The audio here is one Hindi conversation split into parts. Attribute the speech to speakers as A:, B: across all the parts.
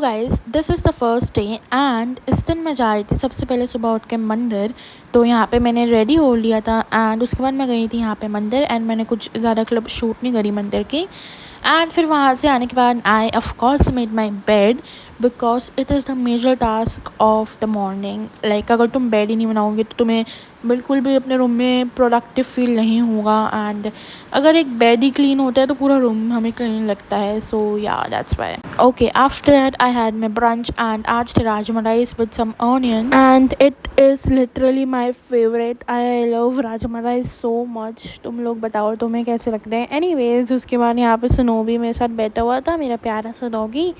A: Guys this is the first day and इस दिन मैं जा रही थी सबसे पहले सुबह उठ के मंदिर। तो यहाँ पे मैंने रेडी हो लिया था एंड उसके बाद मैं गई थी यहाँ पे मंदिर एंड मैंने कुछ ज़्यादा क्लिप शूट नहीं करी मंदिर की। एंड फिर वहाँ से आने के बाद I of course made my bed because it is the major task of the morning. Like अगर तुम बेड ही नहीं बनाओगे तो तुम्हें बिल्कुल भी अपने रूम में प्रोडक्टिव फील नहीं होगा। एंड अगर एक बेड ही क्लीन होता है तो पूरा रूम हमें क्लीन लगता है। So yeah that's why. Okay, after that I had my brunch and आज थे rajma rice with some onions and it is literally my favourite. I love rajma rice so much. तुम लोग बताओ तुम्हें कैसे लगते हैं। एनीवेज उसके बाद यहाँ पे स्नो भी मेरे साथ बैठा हुआ था, मेरा प्यारा सा डॉगी।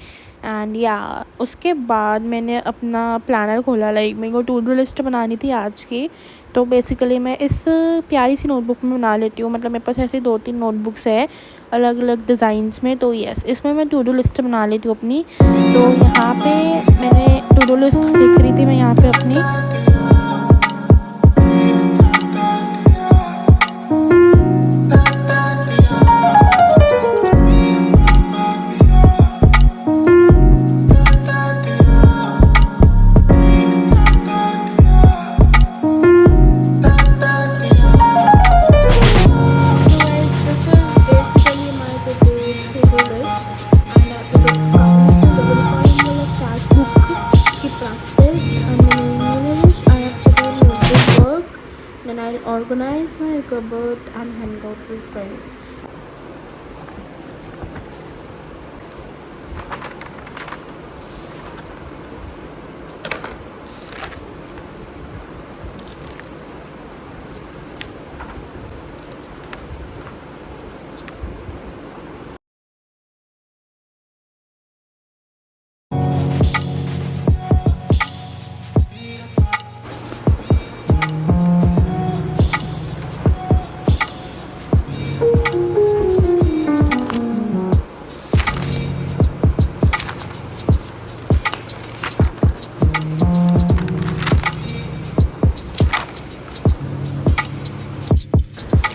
A: एंड या उसके बाद मैंने अपना प्लानर खोला। लाइक मेरे को टू डू लिस्ट बनानी थी आज की। तो बेसिकली मैं इस प्यारी सी नोटबुक में बना लेती हूँ। मतलब मेरे पास ऐसी 2-3 नोटबुक्स है अलग अलग डिज़ाइंस में। तो यस, इसमें मैं टू डू लिस्ट बना लेती हूँ अपनी। तो यहाँ पे मैंने टू डू लिस्ट लिख रही थी मैं यहाँ पे अपनी। Then I'll organize my cupboard and hang out with friends.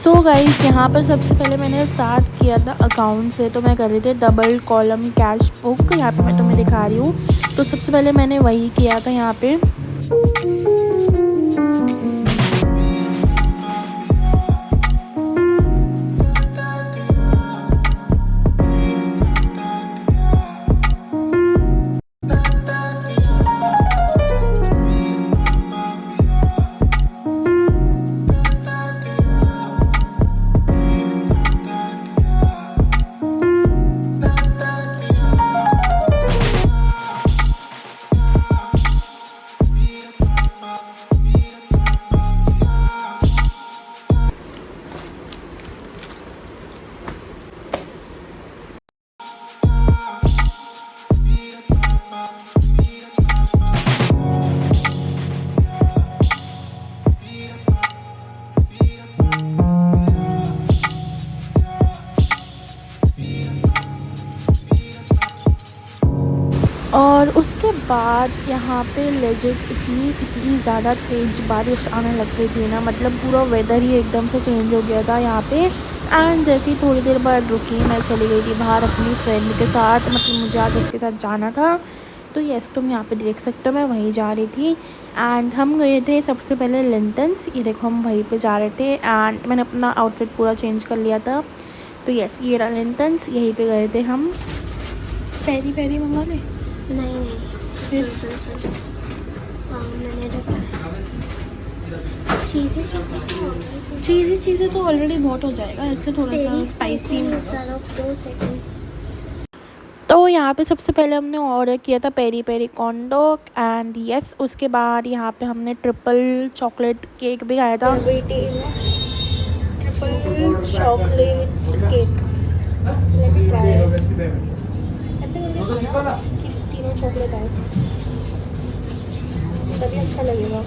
A: So guys यहाँ पर सबसे पहले मैंने स्टार्ट किया था अकाउंट से। तो मैं कर रही थी डबल कॉलम कैश बुक। यहाँ पे मैं तुम्हें दिखा रही हूँ। तो सबसे पहले मैंने वही किया था यहाँ पे। और उसके बाद यहाँ पे लेजिट इतनी ज़्यादा तेज़ बारिश आने लग गई थी ना। मतलब पूरा वेदर ही एकदम से चेंज हो गया था यहाँ पे। एंड जैसे ही थोड़ी देर बाद रुकी मैं चली गई थी बाहर अपनी फ्रेंड के साथ। मतलब मुझे आज उसके साथ जाना था। तो यस, तुम यहाँ पे देख सकते हो मैं वहीं जा रही थी। एंड हम गए थे सबसे पहले लिंटन्स। ये देखो हम वहीं पे जा रहे थे एंड मैंने अपना आउटफिट पूरा चेंज कर लिया था। तो यस, ये रहा लिंटन्स, यहीं पे गए थे हम। पैरी पैरी मंगा ले।
B: नहीं
A: फिर
B: मैंने
A: चीज़ें तो ऑलरेडी बहुत हो जाएगा, इसलिए थोड़ा सा स्पाइसी। तो यहाँ पे सबसे पहले हमने ऑर्डर किया था peri peri corn dog. And yes, उसके बाद यहाँ पे हमने ट्रिपल चॉकलेट केक भी खाया था। ट्रिपल चॉकलेट केक ऐसे करके खाना कि तीनों चॉकलेट आए तभी अच्छा लगेगा।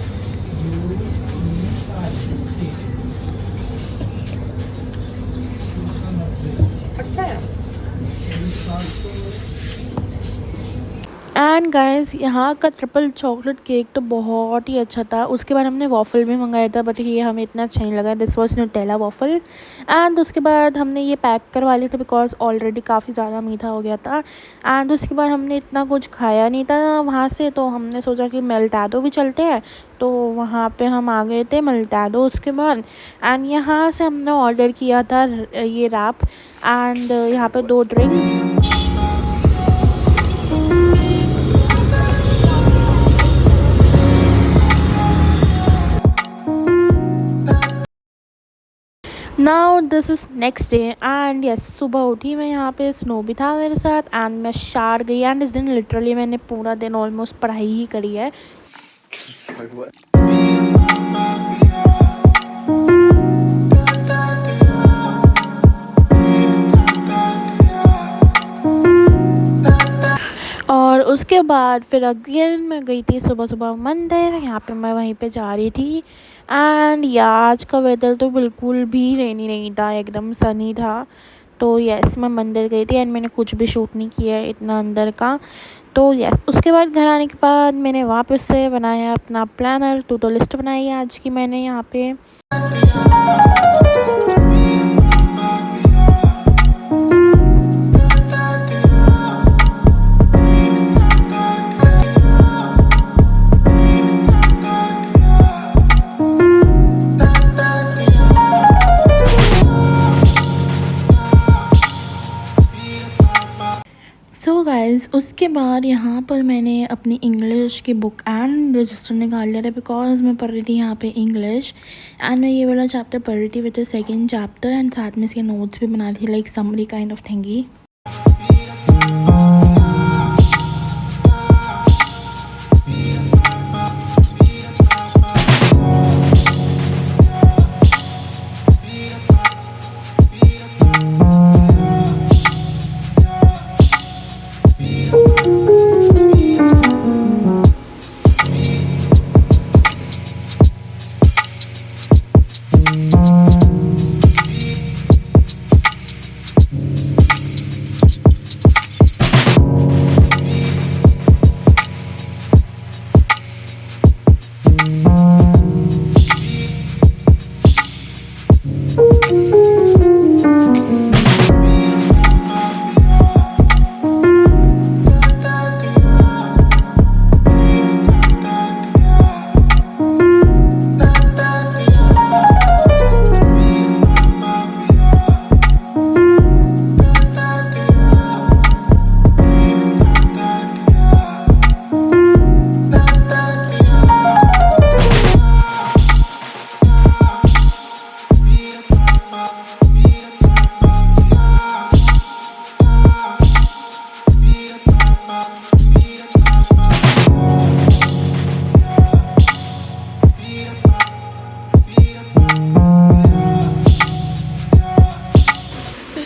A: अच्छा है। एंड गाइस यहाँ का ट्रिपल चॉकलेट केक तो बहुत ही अच्छा था। उसके बाद हमने वॉफ़ल भी मंगाया था, बट ये हमें इतना अच्छा नहीं लगा। This was Nutella waffle. And उसके बाद हमने ये पैक करवा लिया था बिकॉज ऑलरेडी काफ़ी ज़्यादा मीठा हो गया था। एंड उसके बाद हमने इतना कुछ खाया नहीं था वहाँ से, तो हमने सोचा कि मेल्टाडो भी चलते हैं। तो वहाँ पे हम आ गए थे मेल्टाडो उसके बाद। एंड यहाँ से हमने ऑर्डर किया था ये रैप एंड यहाँ पे 2 drinks. Now this is next day and yes, सुबह उठी मैं, यहाँ पे स्नो भी था मेरे साथ एंड मैं शार गई। एंड इस दिन लिटरली मैंने पूरा दिन ऑलमोस्ट पढ़ाई ही करी है। और उसके बाद फिर अगेन मैं गई थी सुबह सुबह मंदिर। यहाँ पे मैं वहीं पे जा रही थी एंड या आज का वेदर तो बिल्कुल भी रेनी नहीं था, एकदम सनी था। तो यस, मैं मंदिर गई थी एंड मैंने कुछ भी शूट नहीं किया है इतना अंदर का। तो यस, उसके बाद घर आने के बाद मैंने वापस से बनाया अपना प्लानर, टू डू लिस्ट बनाई आज की मैंने यहाँ पे। सो गाइज़, उसके बाद यहाँ पर मैंने अपनी इंग्लिश की बुक एंड रजिस्टर निकाल लिया था बिकॉज मैं पढ़ रही थी यहाँ पे इंग्लिश। एंड मैं ये वाला चैप्टर पढ़ रही थी which is second chapter and साथ में इसके नोट्स भी बना थी, like summary kind of थिंगी।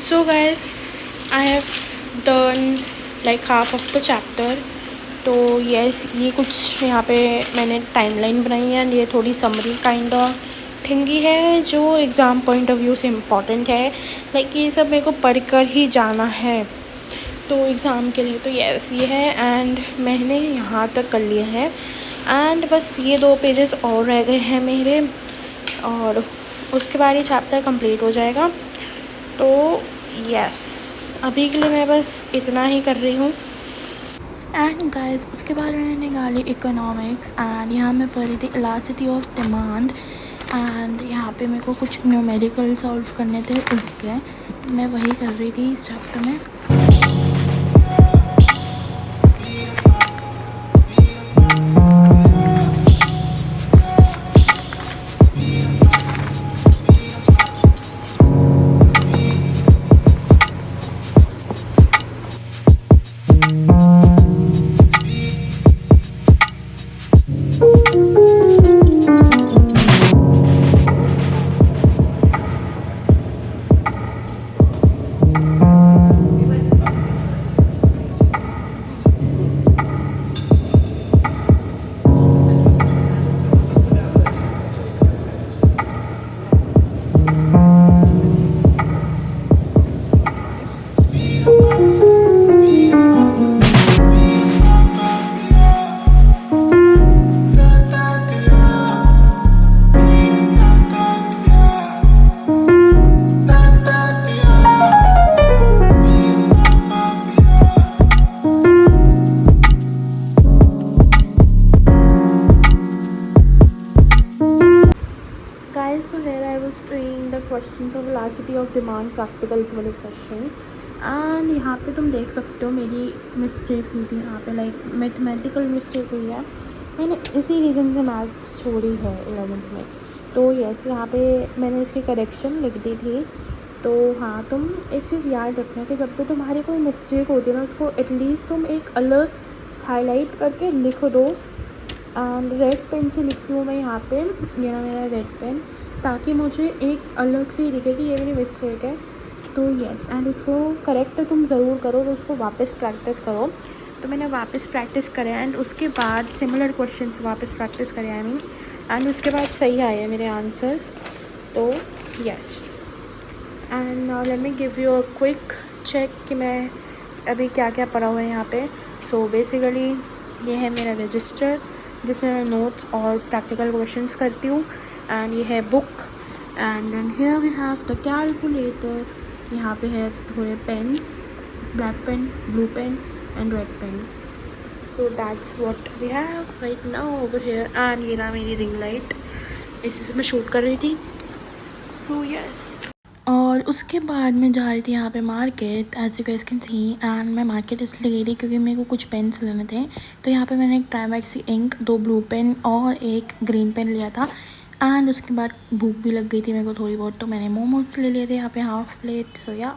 A: So guys, I have done like half of the chapter. तो यस, ये कुछ यहाँ पे मैंने टाइमलाइन बनाई है एंड ये थोड़ी समरी काइंड ऑफ थिंगी है जो एग्ज़ाम पॉइंट ऑफ व्यू से इम्पॉर्टेंट है। लाइक ये सब मेरे को पढ़ कर ही जाना है तो एग्ज़ाम के लिए। तो यस, ये है एंड मैंने यहाँ तक कर लिया है एंड बस ये 2 पेजेस और रह गए हैं मेरे और उसके बाद ये चैप्टर कंप्लीट हो जाएगा। तो यस, अभी के लिए मैं बस इतना ही कर रही हूँ। एंड गाइस, उसके बाद मैंने निकाली इकोनॉमिक्स एंड यहाँ मैं पढ़ रही थी इलास्टिसिटी ऑफ डिमांड एंड यहाँ पे मेरे को कुछ न्यूमेरिकल सॉल्व करने थे, उसके मैं वही कर रही थी इस चैप्टर में। Question of velocity of demand practicals वाले क्वेश्चन। एंड यहाँ पे तुम देख सकते हो मेरी मिस्टेक हुई थी यहाँ पे, लाइक मैथमेटिकल मिस्टेक हुई है। मैंने इसी रीज़न से मैथ्स छोड़ी है 11th में। तो यस, यहाँ पे मैंने इसकी करेक्शन लिख दी थी। तो हाँ, तुम एक चीज़ याद रखना कि जब भी तुम्हारी कोई मिस्टेक होती है ना, उसको एटलीस्ट तुम एक अलग हाईलाइट करके लिख दो। एंड रेड पेन से लिखती हूँ मैं यहाँ पे, ये ना मेरा रेड पेन, ताकि मुझे एक अलग से दिखे कि ये मेरी मिस्टेक है। तो यस, एंड उसको करेक्ट तुम ज़रूर करो, तो उसको वापस प्रैक्टिस करो। तो मैंने वापस प्रैक्टिस करे एंड उसके बाद सिमिलर क्वेश्चन वापस प्रैक्टिस करे आई मीन, एंड उसके बाद सही आए मेरे आंसर्स। तो yes, and now let me give you a quick check कि मैं अभी क्या क्या पढ़ा हुआ है यहाँ पे। सो बेसिकली ये है मेरा रजिस्टर जिसमें मैं नोट्स और प्रैक्टिकल क्वेश्चंस करती हूँ, एंड ये है book. And then here we have the calculator. यहाँ पे है थोड़े pens, black pen, blue pen and red pen. So that's what we have right now over here. And ये ना मेरी रिंग लाइट, इसी से मैं शूट कर रही थी। सो यस, और उसके बाद मैं जा रही थी यहाँ पे market, as you guys can see. And मैं मार्केट इसलिए गई थी क्योंकि मेरे को कुछ पेन्स लेने थे। तो यहाँ पे मैंने एक ट्राईमैक्सी इंक, 2 ब्लू पेन और एक ग्रीन पेन लिया था। एंड उसके बाद भूख भी लग गई थी मेरे को थोड़ी बहुत, तो मैंने मोमोज ले लिए थे यहाँ पे हाफ प्लेट। सो या